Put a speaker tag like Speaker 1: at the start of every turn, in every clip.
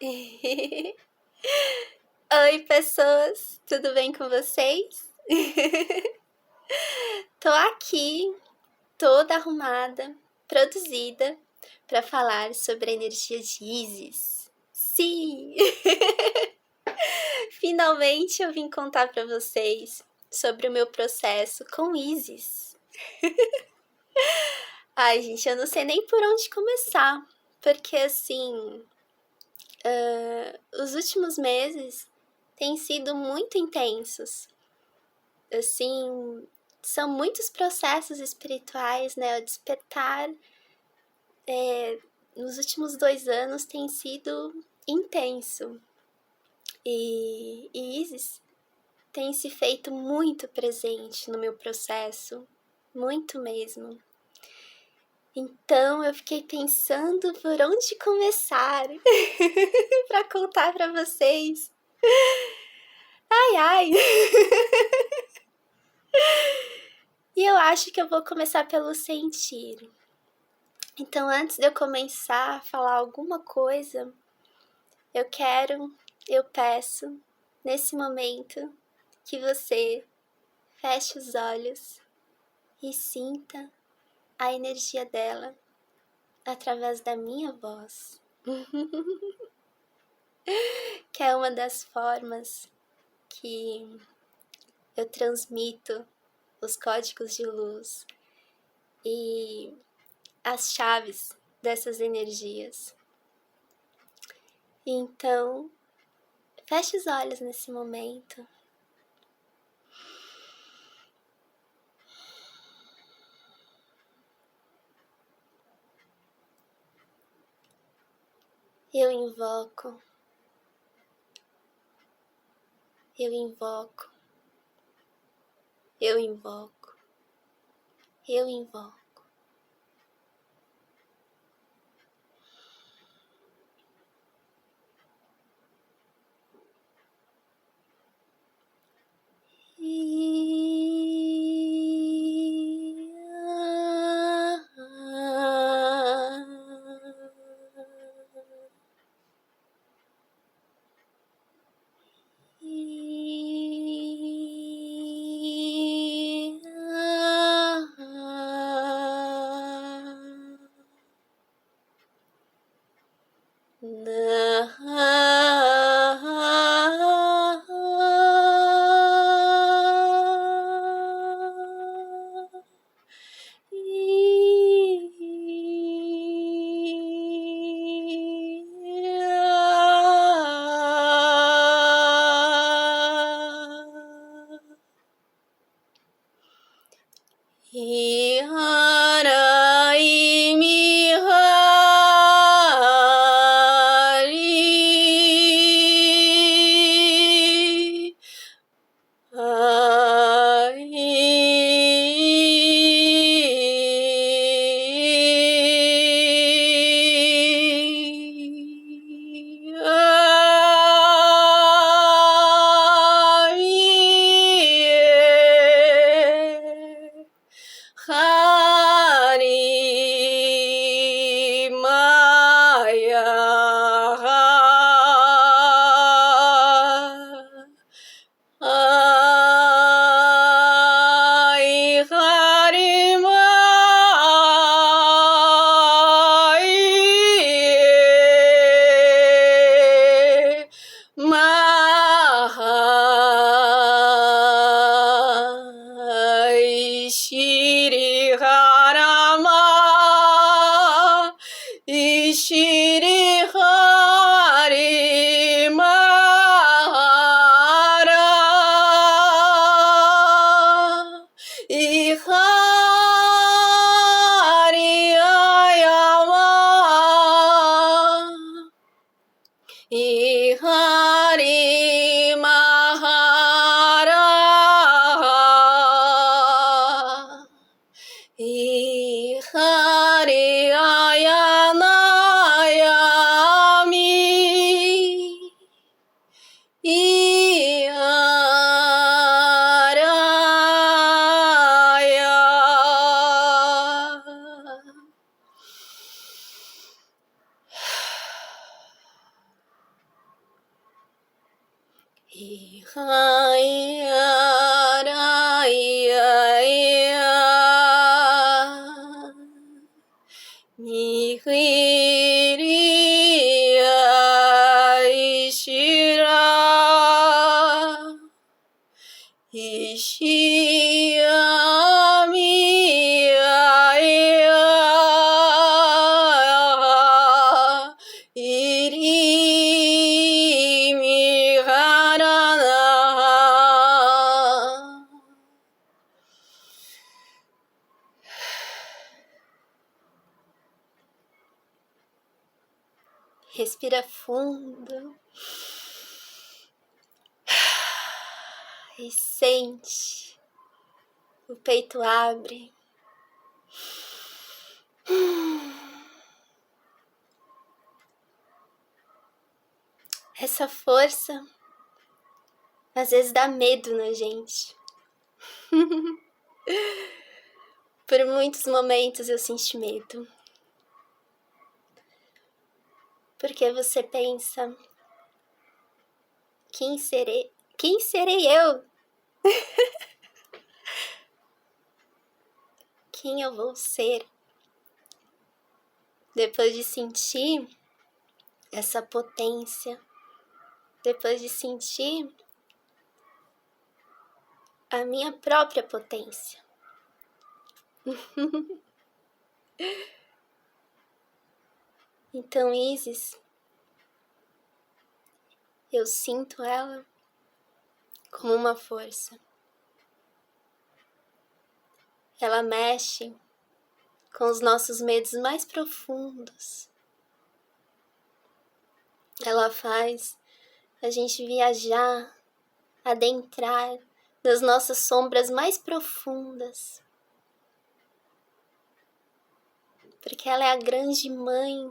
Speaker 1: Oi, pessoas, tudo bem com vocês? Tô aqui, toda arrumada, produzida, para falar sobre a energia de Isis. Sim! Finalmente eu vim contar para vocês sobre o meu processo com Isis. Ai, gente, eu não sei nem por onde começar, porque assim, os últimos meses têm sido muito intensos. Assim, são muitos processos espirituais, né? O despertar nos últimos 2 anos tem sido intenso. E Isis tem se feito muito presente no meu processo, muito mesmo. Então eu fiquei pensando por onde começar para contar para vocês. Ai, ai! E eu acho que eu vou começar pelo sentir. Então, antes de eu começar a falar alguma coisa, eu peço, nesse momento, que você feche os olhos e sinta a energia dela através da minha voz. Que é uma das formas que eu transmito os códigos de luz e as chaves dessas energias. Então, feche os olhos nesse momento. Eu invoco, eu invoco, eu invoco, eu invoco. Respira fundo e sente o peito abre. Essa força às vezes dá medo na gente. Por muitos momentos eu senti medo. Porque você pensa, quem serei eu? Quem eu vou ser? Depois de sentir essa potência, depois de sentir a minha própria potência. Então, Isis, eu sinto ela como uma força. Ela mexe com os nossos medos mais profundos. Ela faz a gente viajar, adentrar nas nossas sombras mais profundas. Porque ela é a grande mãe.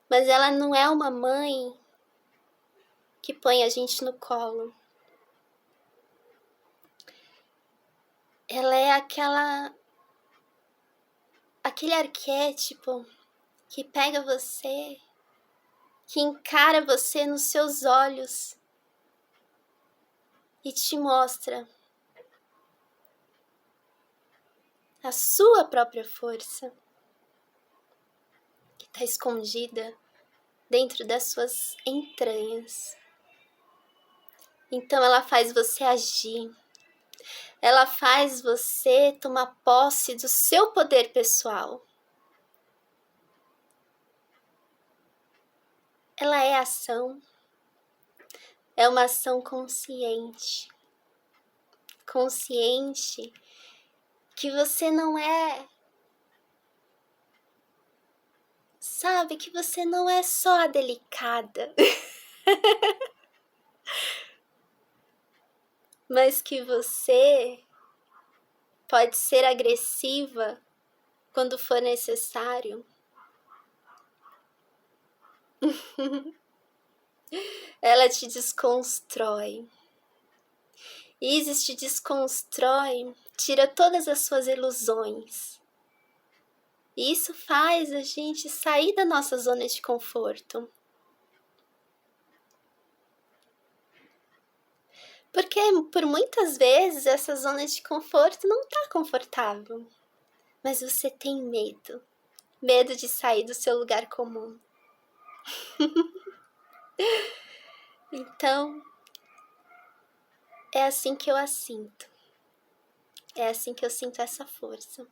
Speaker 1: Mas ela não é uma mãe que põe a gente no colo. Ela é aquele arquétipo que pega você, que encara você nos seus olhos e te mostra a sua própria força, que está escondida dentro das suas entranhas. Então ela faz você agir, ela faz você tomar posse do seu poder pessoal. Ela é ação, é uma ação consciente. Consciente que você não é, sabe, que você não é só a delicada, mas que você pode ser agressiva quando for necessário. Ela te desconstrói. Isis te desconstrói, tira todas as suas ilusões. E isso faz a gente sair da nossa zona de conforto. Porque por muitas vezes essa zona de conforto não tá confortável. Mas você tem medo. Medo de sair do seu lugar comum. Então, é assim que eu a sinto. É assim que eu sinto essa força.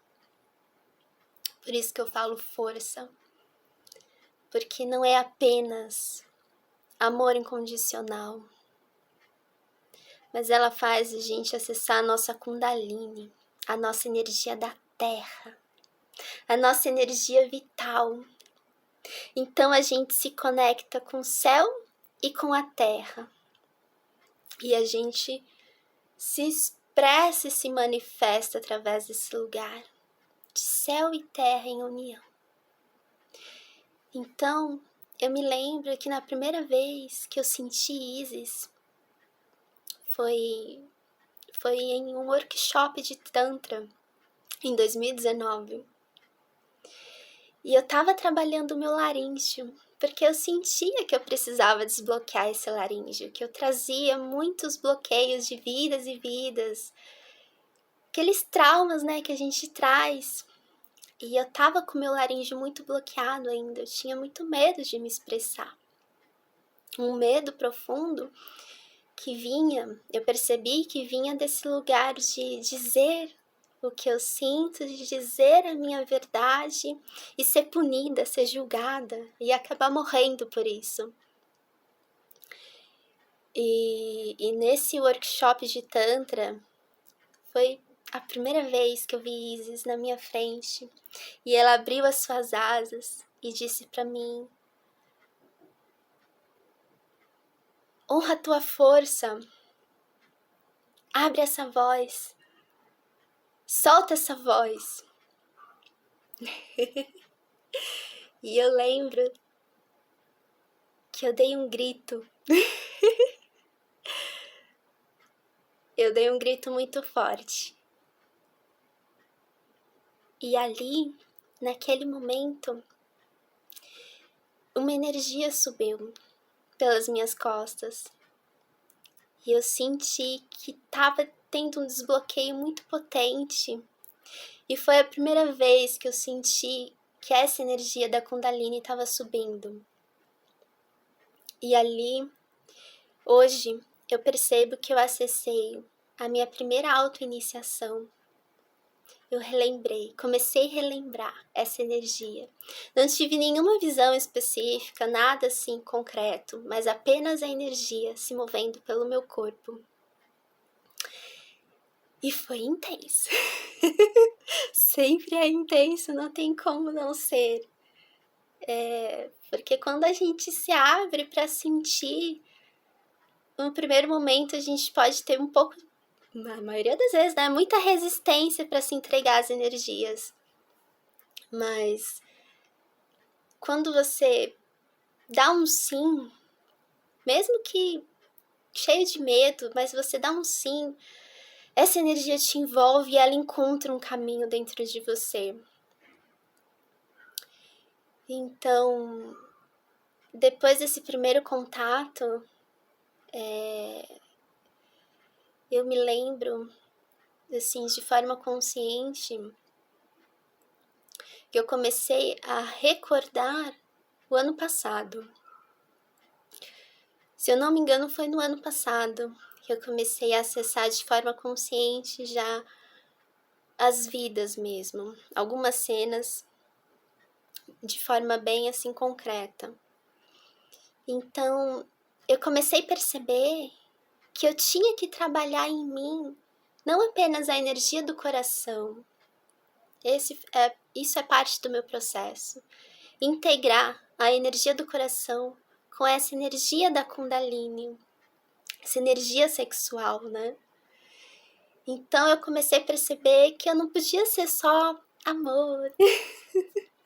Speaker 1: Por isso que eu falo força. Porque não é apenas amor incondicional. Mas ela faz a gente acessar a nossa Kundalini, a nossa energia da terra, a nossa energia vital. Então a gente se conecta com o céu e com a terra. E a gente se expressa e se manifesta através desse lugar de céu e terra em união. Então, eu me lembro que na primeira vez que eu senti Isis foi em um workshop de Tantra em 2019. E eu tava trabalhando o meu laríngeo porque eu sentia que eu precisava desbloquear esse laríngeo, que eu trazia muitos bloqueios de vidas e vidas, aqueles traumas, né, que a gente traz. E eu tava com meu laríngeo muito bloqueado ainda, eu tinha muito medo de me expressar. Um medo profundo que vinha, eu percebi que vinha desse lugar de dizer o que eu sinto, de dizer a minha verdade e ser punida, ser julgada e acabar morrendo por isso. E nesse workshop de Tantra, foi a primeira vez que eu vi Isis na minha frente, e ela abriu as suas asas e disse para mim: honra a tua força, abre essa voz, solta essa voz. E eu lembro que eu dei um grito. Eu dei um grito muito forte. E ali, naquele momento, uma energia subiu pelas minhas costas. E eu senti que estava tendo um desbloqueio muito potente. E foi a primeira vez que eu senti que essa energia da Kundalini estava subindo. E ali, hoje, eu percebo que eu acessei a minha primeira autoiniciação. Eu relembrei, comecei a relembrar essa energia. Não tive nenhuma visão específica, nada assim concreto, mas apenas a energia se movendo pelo meu corpo. E foi intenso. Sempre é intenso, não tem como não ser. Porque quando a gente se abre para sentir, no primeiro momento a gente pode ter um pouco, na maioria das vezes, né, muita resistência para se entregar às energias. Mas quando você dá um sim, mesmo que cheio de medo, mas você dá um sim, essa energia te envolve e ela encontra um caminho dentro de você. Então, depois desse primeiro contato, eu me lembro, assim, de forma consciente, que eu comecei a recordar o ano passado. Se eu não me engano, foi no ano passado que eu comecei a acessar de forma consciente já as vidas mesmo, algumas cenas de forma bem assim concreta. Então, eu comecei a perceber que eu tinha que trabalhar em mim não apenas a energia do coração. Isso é parte do meu processo. Integrar a energia do coração com essa energia da Kundalini, essa energia sexual, né? Então eu comecei a perceber que eu não podia ser só amor,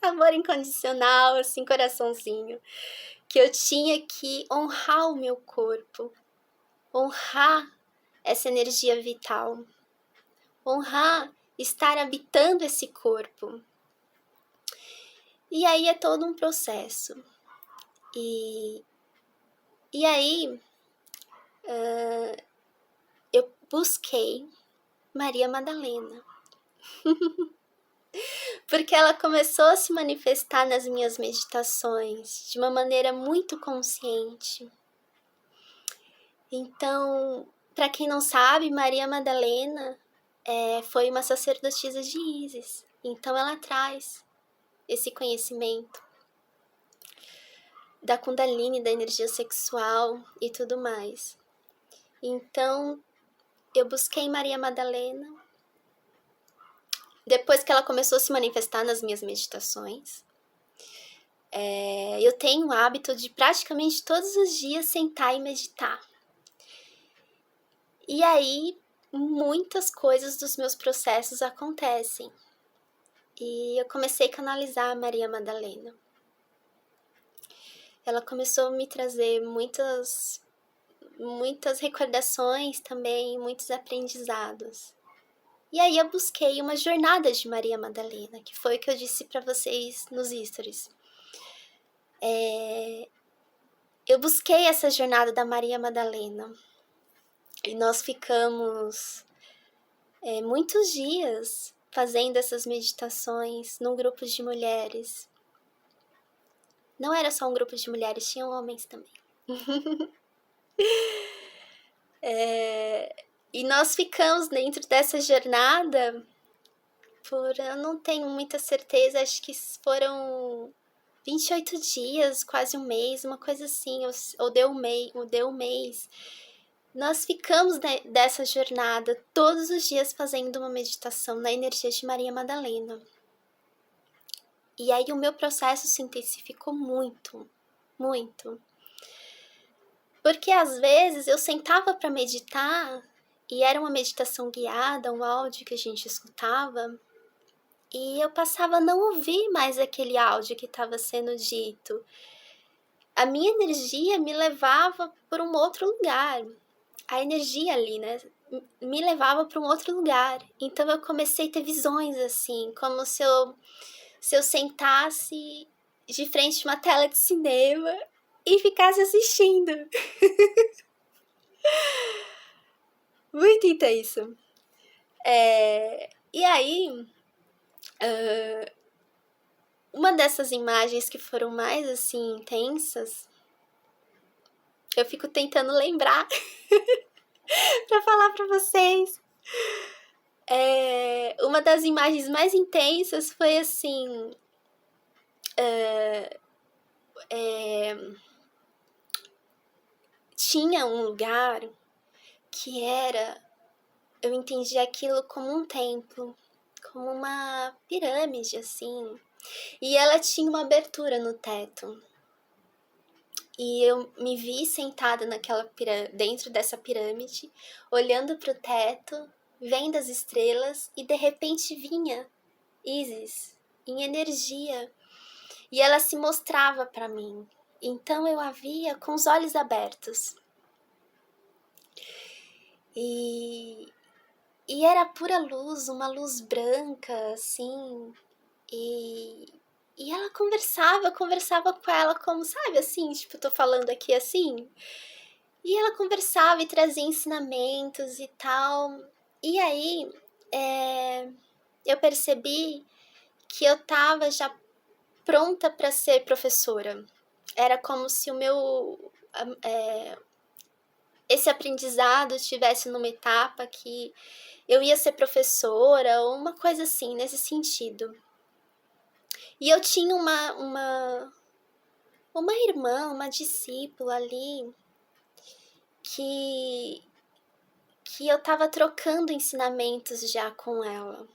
Speaker 1: amor incondicional, assim, coraçãozinho. Que eu tinha que honrar o meu corpo, honrar essa energia vital, honrar estar habitando esse corpo. E aí é todo um processo. E aí eu busquei Maria Madalena. Porque ela começou a se manifestar nas minhas meditações de uma maneira muito consciente. Então, para quem não sabe, Maria Madalena foi uma sacerdotisa de Isis. Então ela traz esse conhecimento da Kundalini, da energia sexual e tudo mais. Então, eu busquei Maria Madalena. Depois que ela começou a se manifestar nas minhas meditações, eu tenho o hábito de praticamente todos os dias sentar e meditar. E aí, muitas coisas dos meus processos acontecem. E eu comecei a canalizar a Maria Madalena. Ela começou a me trazer muitas recordações também, muitos aprendizados. E aí eu busquei uma jornada de Maria Madalena, que foi o que eu disse para vocês nos stories. eu busquei essa jornada da Maria Madalena. E nós ficamos muitos dias fazendo essas meditações num grupo de mulheres. Não era só um grupo de mulheres, tinham homens também. E nós ficamos dentro dessa jornada eu não tenho muita certeza, acho que foram 28 dias, quase um mês, uma coisa assim, ou deu um mês. Nós ficamos dessa jornada todos os dias fazendo uma meditação na energia de Maria Madalena. E aí o meu processo se intensificou muito, muito. Porque às vezes eu sentava para meditar e era uma meditação guiada, um áudio que a gente escutava, e eu passava a não ouvir mais aquele áudio que estava sendo dito. A minha energia me levava para um outro lugar. A energia ali, né, me levava para um outro lugar. Então eu comecei a ter visões assim, como se eu sentasse de frente a uma tela de cinema e ficasse assistindo. Muito intenso. E aí, uma dessas imagens que foram mais assim intensas, eu fico tentando lembrar para falar para vocês. Uma das imagens mais intensas foi assim, tinha um lugar que eu entendi aquilo como um templo, como uma pirâmide assim, e ela tinha uma abertura no teto. E eu me vi sentada dentro dessa pirâmide, olhando para o teto, vendo as estrelas, e de repente vinha Isis em energia, e ela se mostrava para mim. Então eu a via com os olhos abertos. E era pura luz, uma luz branca, assim, e ela conversava, eu conversava com ela como, sabe, assim, tipo, tô falando aqui assim. E ela conversava e trazia ensinamentos e tal. E aí, eu percebi que eu tava já pronta para ser professora. Era como se esse aprendizado estivesse numa etapa que eu ia ser professora, ou uma coisa assim, nesse sentido. E eu tinha uma irmã, uma discípula ali, que eu tava trocando ensinamentos já com ela.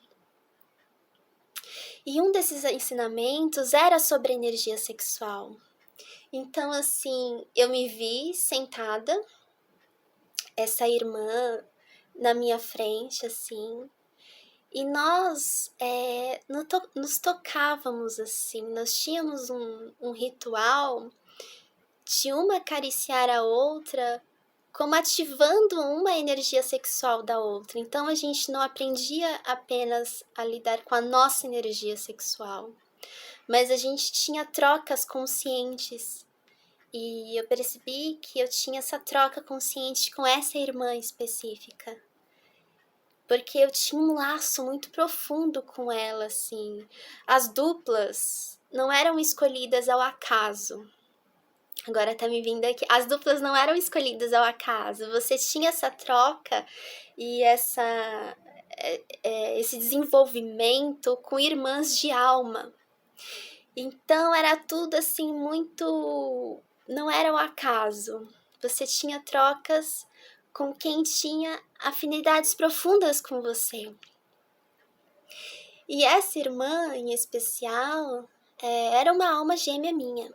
Speaker 1: E um desses ensinamentos era sobre energia sexual. Então, assim, eu me vi sentada, essa irmã na minha frente, assim, e nós nos tocávamos, assim, nós tínhamos um ritual de uma acariciar a outra, como ativando uma energia sexual da outra. Então a gente não aprendia apenas a lidar com a nossa energia sexual, mas a gente tinha trocas conscientes. E eu percebi que eu tinha essa troca consciente com essa irmã específica, porque eu tinha um laço muito profundo com ela, assim. As duplas não eram escolhidas ao acaso. Agora tá me vindo aqui. As duplas não eram escolhidas ao acaso. Você tinha essa troca e esse desenvolvimento com irmãs de alma. Então era tudo assim muito... Não era um acaso. Você tinha trocas com quem tinha afinidades profundas com você. E essa irmã, em especial, era uma alma gêmea minha.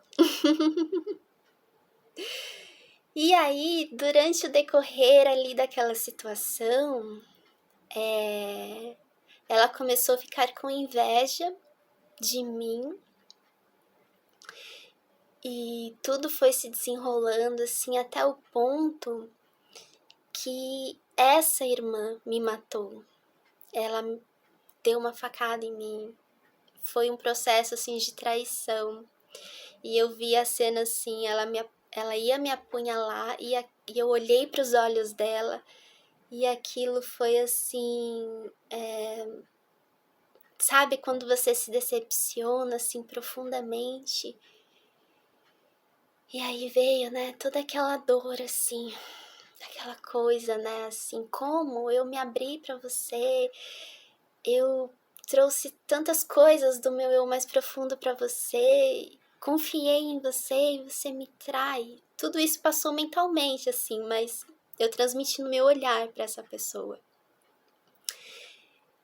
Speaker 1: E aí, durante o decorrer ali daquela situação, ela começou a ficar com inveja de mim. E tudo foi se desenrolando assim até o ponto que essa irmã me matou. Ela deu uma facada em mim. Foi um processo assim de traição. e eu vi a cena assim, ela ia me apunhalar e eu olhei para os olhos dela e aquilo foi assim, sabe quando você se decepciona assim profundamente? E aí veio, né, toda aquela dor assim, aquela coisa, né, assim, como eu me abri para você, eu trouxe tantas coisas do meu eu mais profundo para você, confiei em você e você me trai. Tudo isso passou mentalmente, assim, mas eu transmiti no meu olhar para essa pessoa.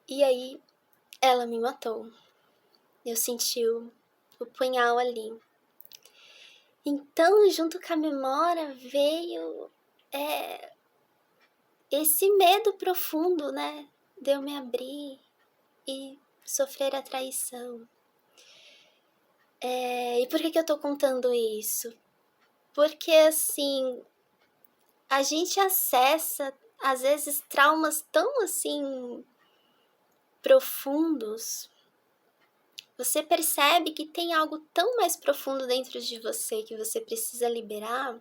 Speaker 1: E aí ela me matou. Eu senti o punhal ali. Então, junto com a memória, veio esse medo profundo, né? De eu me abrir e sofrer a traição. E por que eu tô contando isso? Porque, assim, a gente acessa, às vezes, traumas tão, assim, profundos. Você percebe que tem algo tão mais profundo dentro de você que você precisa liberar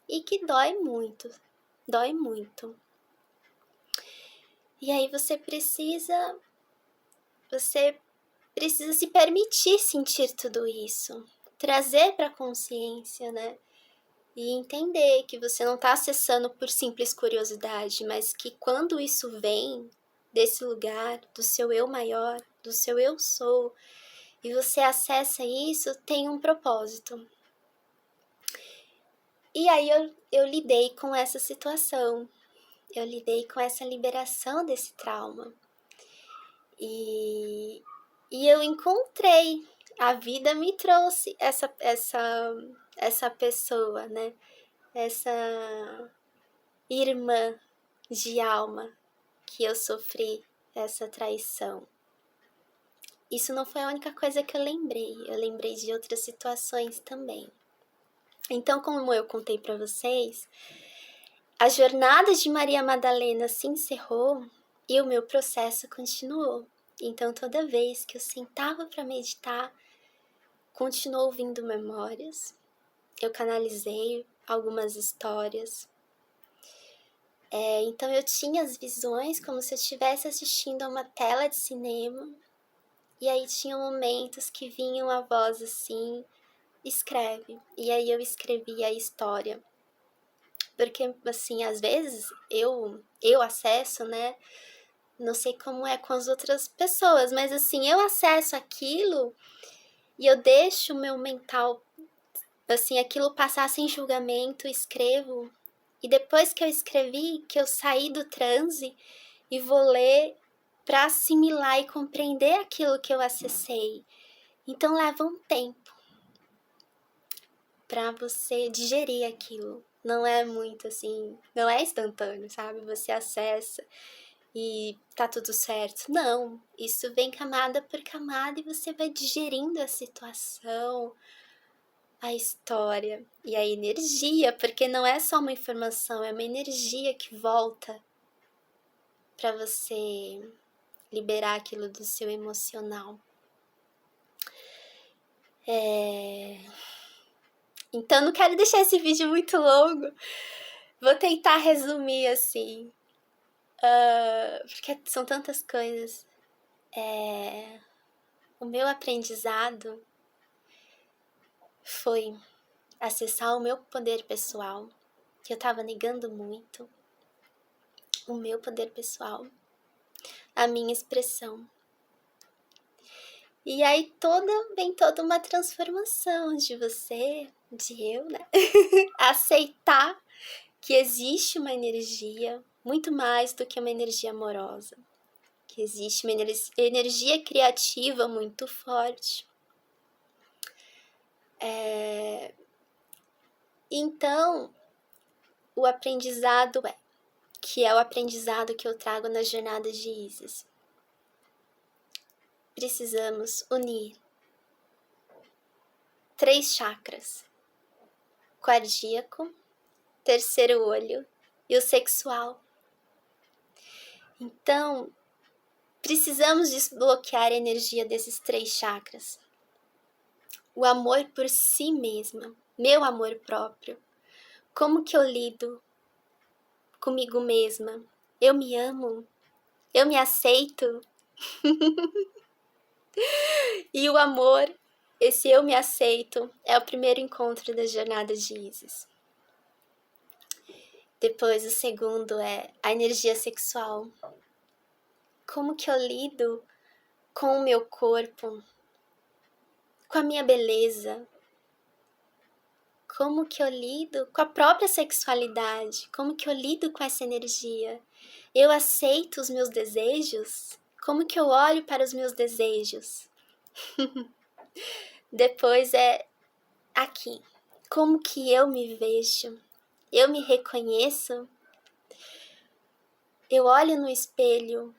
Speaker 1: e que dói muito. Dói muito. E aí você precisa se permitir sentir tudo isso, trazer para a consciência, né? E entender que você não está acessando por simples curiosidade, mas que quando isso vem desse lugar, do seu eu maior, do seu eu sou, e você acessa isso, tem um propósito. E aí eu lidei com essa situação, eu lidei com essa liberação desse trauma. E eu encontrei, a vida me trouxe essa pessoa, né? Essa irmã de alma que eu sofri essa traição. Isso não foi a única coisa que eu lembrei de outras situações também. Então, como eu contei para vocês, a jornada de Maria Madalena se encerrou e o meu processo continuou. Então, toda vez que eu sentava para meditar, continuou vindo memórias, eu canalizei algumas histórias. Então, eu tinha as visões como se eu estivesse assistindo a uma tela de cinema, e aí tinha momentos que vinham a voz assim, escreve, e aí eu escrevia a história. Porque, assim, às vezes eu acesso, né? Não sei como é com as outras pessoas, mas assim, eu acesso aquilo e eu deixo o meu mental, assim, aquilo passar sem julgamento, escrevo. E depois que eu escrevi, que eu saí do transe e vou ler para assimilar e compreender aquilo que eu acessei. Então leva um tempo para você digerir aquilo. Não é muito assim, não é instantâneo, sabe? Você acessa e tá tudo certo. Não, isso vem camada por camada e você vai digerindo a situação, a história e a energia, porque não é só uma informação, é uma energia que volta para você liberar aquilo do seu emocional. Então não quero deixar esse vídeo muito longo, vou tentar resumir assim, porque são tantas coisas. O meu aprendizado foi acessar o meu poder pessoal, que eu estava negando muito, o meu poder pessoal, a minha expressão. E aí vem toda uma transformação de você, de eu, né? Aceitar que existe uma energia muito mais do que uma energia amorosa, que existe uma energia criativa muito forte. Então, o aprendizado que é o aprendizado que eu trago na jornada de Isis. Precisamos unir 3 chakras: cardíaco, terceiro olho e o sexual. Então, precisamos desbloquear a energia desses 3 chakras. o amor por si mesma, meu amor próprio. Como que eu lido comigo mesma? Eu me amo? Eu me aceito? E o amor, esse eu me aceito, é o primeiro encontro da jornada de Isis. Depois o segundo é a energia sexual. Como que eu lido com o meu corpo, com a minha beleza? Como que eu lido com a própria sexualidade? Como que eu lido com essa energia? Eu aceito os meus desejos? Como que eu olho para os meus desejos? Depois é aqui. Como que eu me vejo? Eu me reconheço? Eu olho no espelho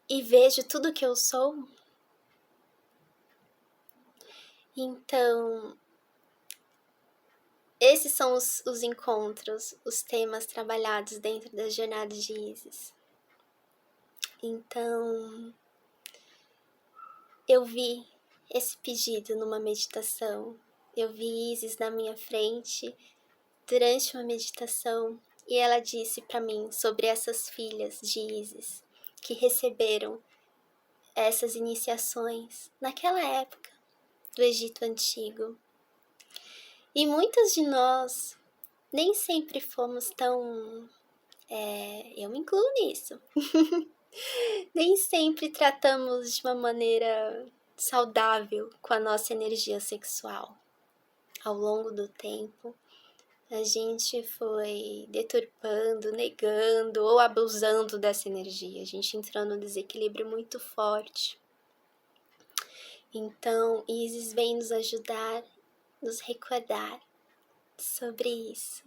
Speaker 1: e vejo tudo que eu sou? Então, esses são os encontros, os temas trabalhados dentro da jornada de Isis. Então, eu vi esse pedido numa meditação. Eu vi Isis na minha frente durante uma meditação e ela disse para mim sobre essas filhas de Isis que receberam essas iniciações naquela época do Egito Antigo. E muitas de nós nem sempre fomos tão... eu me incluo nisso. Nem sempre tratamos de uma maneira saudável com a nossa energia sexual. Ao longo do tempo, a gente foi deturpando, negando ou abusando dessa energia. A gente entrou num desequilíbrio muito forte. Então, Isis vem nos ajudar, nos recordar sobre isso.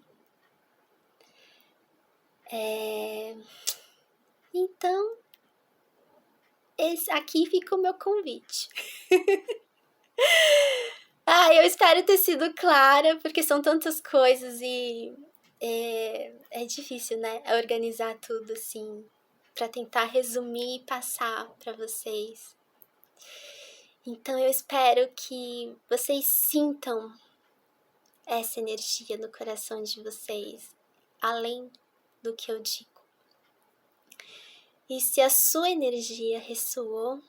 Speaker 1: Então, aqui fica o meu convite. Eu espero ter sido clara, porque são tantas coisas e é difícil, né? Organizar tudo assim, para tentar resumir e passar para vocês. Então eu espero que vocês sintam essa energia no coração de vocês, além do que eu digo. E se a sua energia ressoou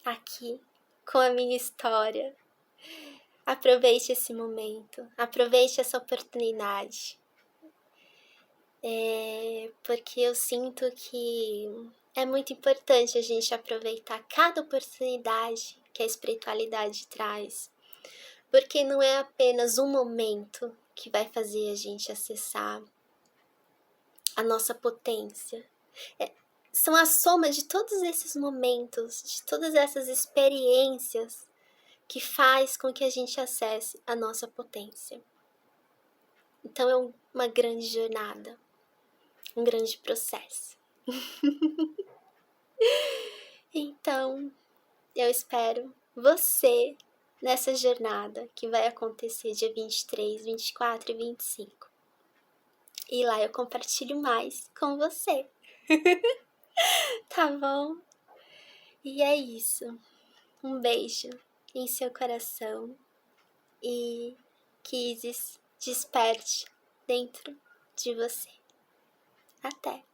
Speaker 1: aqui com a minha história, aproveite esse momento, aproveite essa oportunidade. Porque eu sinto que é muito importante a gente aproveitar cada oportunidade que a espiritualidade traz. Porque não é apenas um momento que vai fazer a gente acessar a nossa potência. São a soma de todos esses momentos, de todas essas experiências que faz com que a gente acesse a nossa potência. Então é uma grande jornada, um grande processo. Então, eu espero você nessa jornada que vai acontecer dia 23, 24 e 25. E lá eu compartilho mais com você. Tá bom? E é isso. Um beijo em seu coração e que Isis desperte dentro de você. Até!